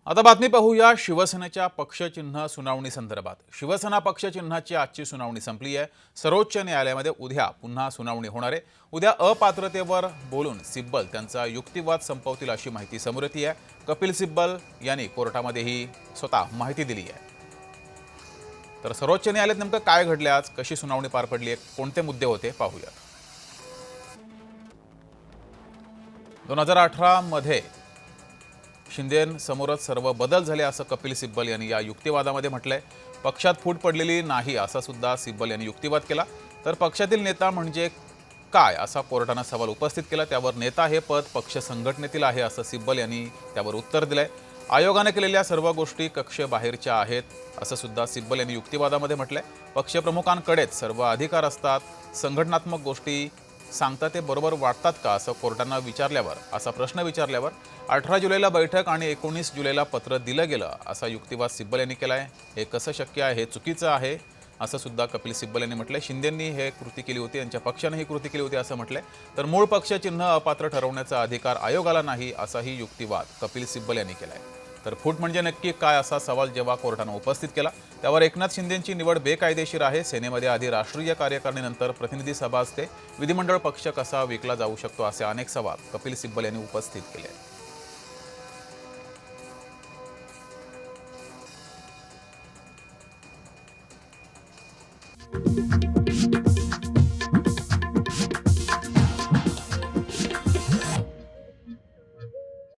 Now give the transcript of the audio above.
आता बातमी पाहूया शिवसेनेच्या पक्षचिन्ह सुनावणी संदर्भात। शिवसेना पक्षचिन्हाची आजची सुनावणी संपली आहे। सर्वोच्च न्यायालयामध्ये उद्या पुन्हा सुनावणी होणार आहे। उद्या अपात्रतेवर बोलून सिब्बल त्यांचा युक्तिवाद संपवतील अशी माहिती समोर येते आहे। कपिल सिब्बल यांनी कोर्टामध्ये ही स्वतः माहिती दिली आहे। तर सर्वोच्च न्यायालयात नेमकं काय घडले, आज कशी सुनावणी पार पडली आहे, कोणते मुद्दे होते पाहूया। 2018 मध्ये शिंदेंसमोरच सर्व बदल झाले असं कपिल सिब्बल यांनी या युक्तिवादामध्ये म्हटलंय। पक्षात फूट पडलेली नाही असा सुद्धा सिब्बल यांनी युक्तिवाद केला। तर पक्षातील नेता म्हणजे काय असा कोर्टाने सवाल उपस्थित केला, त्यावर नेता हे पद पक्ष संघटनेतील आहे असं सिब्बल यांनी त्यावर उत्तर दिलंय। आयोगाने केलेल्या सर्व गोष्टी कक्षेबाहेरच्या आहेत असं सुद्धा सिब्बल यांनी युक्तिवादामध्ये म्हटलंय। पक्षप्रमुखांकडेच सर्व अधिकार असतात, संघटनात्मक गोष्टी सांगता ते बरोबर वाटतात का असं कोर्टाने विचारल्यावर, असा प्रश्न विचारल्यावर 18 जुलैला बैठक आणि 19 जुलैला पत्र दिलं गेलं असा युक्तिवाद सिब्बल यांनी केलाय। हे कसं शक्य आहे, हे चुकीचं आहे असं सुद्धा कपिल सिब्बल यांनी म्हटलंय। शिंदेंनी हे कृती केली होती, यांच्या पक्षाने ही कृती केली होती असं म्हटलंय। तर मूळ पक्ष चिन्ह अपात्र ठरवण्याचा अधिकार आयोगाला नाही असाही युक्तिवाद कपिल सिब्बल यांनी केलाय। तर फूट म्हणजे नक्की काय असा सवाल जेव्हा कोर्टाने उपस्थित केला, त्यावर एकनाथ शिंदेंची निवड बेकायदेशीर आहे। सेनेमध्ये आधी राष्ट्रीय कार्यकारिणीनंतर प्रतिनिधी सभा असते, विधिमंडळ पक्ष कसा विकला जाऊ शकतो असे अनेक सवाल कपिल सिब्बल यांनी उपस्थित केले।